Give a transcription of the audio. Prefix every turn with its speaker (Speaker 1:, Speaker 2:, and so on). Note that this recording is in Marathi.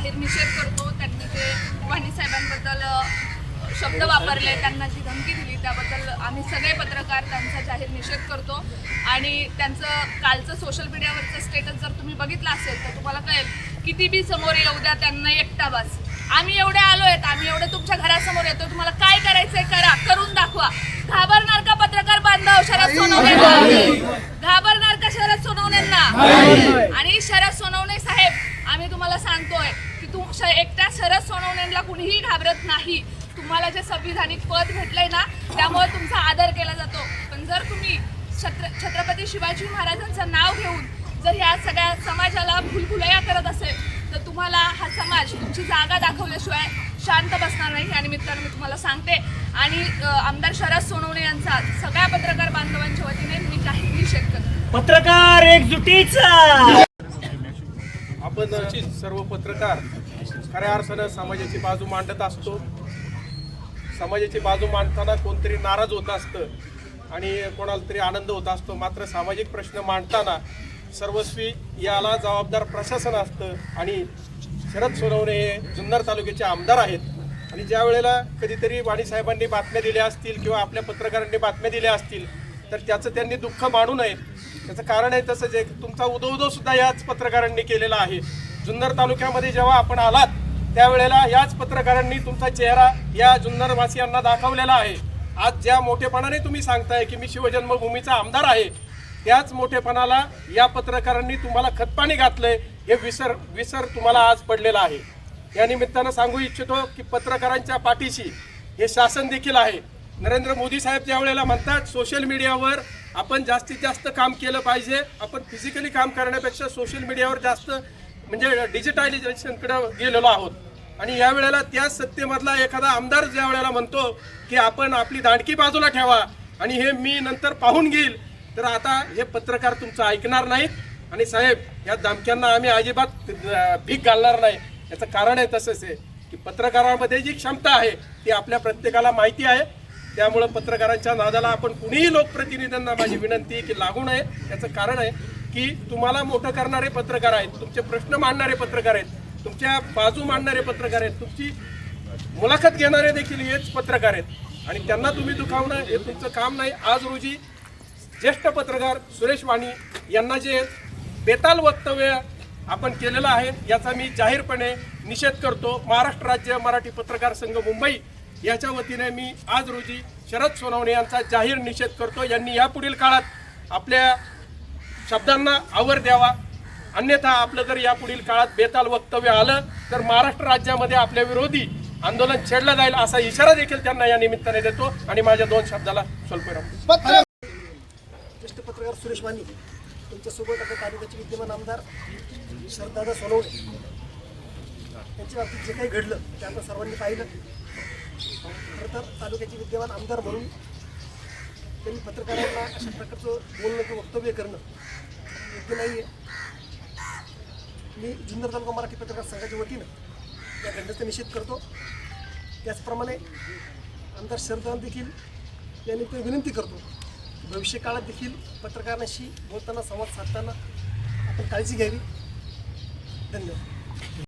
Speaker 1: जाहीर निषेध करतो। त्यांनी जे वाणी साहेबांबद्दल शब्द वापरले, त्यांना जी धमकी दिली त्याबद्दल आम्ही सगळे पत्रकार त्यांचा जाहीर निषेध करतो। आणि त्यांचं कालचं सोशल मीडियावरचं स्टेटस जर तुम्ही बघितलं असेल तर तुम्हाला कळेल, किती बी समोर येऊ द्या त्यांना एकटा बस। आम्ही एवढे आलो आहेत, आम्ही एवढे तुमच्या घरासमोर येतो, तुम्हाला काय करायचंय करा, करून दाखवा। घाबरणार का पत्रकार बांधव शरद सोनवणे? घाबरणार का शरद सोनवणेंना? आणि शरद सोनवणे साहेब, आम्ही तुम्हाला सांगतोय की एकट्या शरद सोनवणेंना कुणीही घाबरत नाही। तुम्हाला जे संविधानिक पद भेटलंय ना, त्यामुळे तुमचा आदर केला जातो। पण जर तुम्ही छत्रपती शिवाजी महाराजांचं नाव घेऊन जर या सगळ्या समाजाला भुलभुलैया करत असेल तर तुम्हाला हा समाज तुमची जागा दाखवल्याशिवाय शांत बसणार नाही। या निमित्ताने मी तुम्हाला सांगते आणि आमदार शरद सोनवणे यांचा सगळ्या पत्रकार बांधवांच्या वतीने मी जाहीर निषेध करते।
Speaker 2: पत्रकार एकजुटीचा
Speaker 3: आपण सर्व पत्रकार खऱ्या अर्थानं समाजाची बाजू मांडत असतो। समाजाची बाजू मांडताना कोणतरी नाराज होत असतं आणि कोणाला तरी आनंद होत असतो। मात्र सामाजिक प्रश्न मांडताना सर्वस्वी याला जबाबदार प्रशासन असतं आणि शरद सोनवणे हे जुन्नर तालुक्याचे आमदार आहेत। आणि ज्या वेळेला कधीतरी वाणी साहेबांनी बातम्या दिल्या असतील किंवा आपल्या पत्रकारांनी बातम्या दिल्या असतील तर त्याचं त्यांनी दुःख मानू नये। त्याचं कारण आहे तसंच एक तुमचा उदो सुद्धा याच पत्रकारांनी केलेला आहे। जुन्नर तालुक्यामध्ये जेव्हा आपण आलात त्यावेळेला याच पत्रकारांनी तुमचा चेहरा या जुन्नरवासियांना दाखवलेला आहे। आज ज्या मोठेपणाने तुम्ही सांगताय की मी शिवजन्मभूमीचा आमदार आहे, त्याच मोठेपणाला या पत्रकारांनी तुम्हाला खतपाणी घातलंय, हे विसर तुम्हाला आज पडलेला आहे। या निमित्तानं सांगू इच्छितो की पत्रकारांच्या पाठीशी हे शासन देखील आहे। नरेंद्र मोदी साहेब ज्या वेळेला म्हणतात सोशल मीडियावर आपण जास्तीत जास्त काम केलं पाहिजे, आपण फिजिकली काम करण्यापेक्षा सोशल मीडियावर जास्त म्हणजे डिजिटलायझेशनकडे गेलेलो आहोत। आणि यावेळेला त्याच सत्तेमधला एखादा आमदार ज्या वेळेला म्हणतो की आपण आपली दांडकी बाजूला ठेवा आणि हे मी नंतर पाहून घेईल, तर आता हे पत्रकार तुमचं ऐकणार नाहीत। आणि साहेब, या धमक्यांना आम्ही अजिबात भीक घालणार नाही। याचं कारण आहे तसंच आहे की पत्रकारांमध्ये जी क्षमता आहे ती आपल्या प्रत्येकाला माहिती आहे। त्यामुळं पत्रकारांच्या नादाला आपण कुणीही लोकप्रतिनिधींना माझी विनंती की लागू नये। याचं कारण आहे की तुम्हाला मोठं करणारे पत्रकार आहेत, तुमचे प्रश्न मांडणारे पत्रकार आहेत, तुमच्या बाजू मांडणारे पत्रकार आहेत, तुमची मुलाखत घेणारे देखील हेच पत्रकार आहेत आणि त्यांना तुम्ही दुखावणं हे तुमचं काम नाही। आज रोजी ज्येष्ठ पत्रकार सुरेश वाणी यांना जे बेताल वक्तव्य आपण केलेलं आहे याचा मी जाहीरपणे निषेध करतो। महाराष्ट्र राज्य मराठी पत्रकार संघ मुंबई याच्या वतीने मी आज रोजी शरद सोनवणे यांचा जाहीर निषेध करतो। यांनी यापुढील काळात आपल्या शब्दांना आवर द्यावा, अन्यथा आपलं जर यापुढील काळात बेताल वक्तव्य आलं तर महाराष्ट्र राज्यामध्ये आपल्या विरोधी आंदोलन छेडलं जाईल असा इशारा देखील त्यांना या निमित्ताने देतो आणि माझ्या दोन शब्दाला स्वल्पविराम।
Speaker 4: ज्येष्ठ पत्रकार सुरेश वाणी त्यांच्यासोबत आता तालुक्याचे विद्यमान आमदार शरददादा सोनवणे यांच्या बाबतीत जे काही घडलं ते आपण सर्वांनी पाहिलं। खरं तर तालुक्याचे विद्यमान आमदार म्हणून त्यांनी पत्रकारांना अशा प्रकारचं बोलणं किंवा वक्तव्य करणं योग्य नाही आहे। मी जुन्नर तालुका मराठी पत्रकार संघाच्या वतीनं या घटनेचा निषेध करतो। त्याचप्रमाणे आमदार शरददादा देखील यानिमित्त विनंती करतो भविष्य काळात देखील पत्रकारांशी बोलताना संवाद साधताना आपण काळजी घ्यावी। धन्यवाद।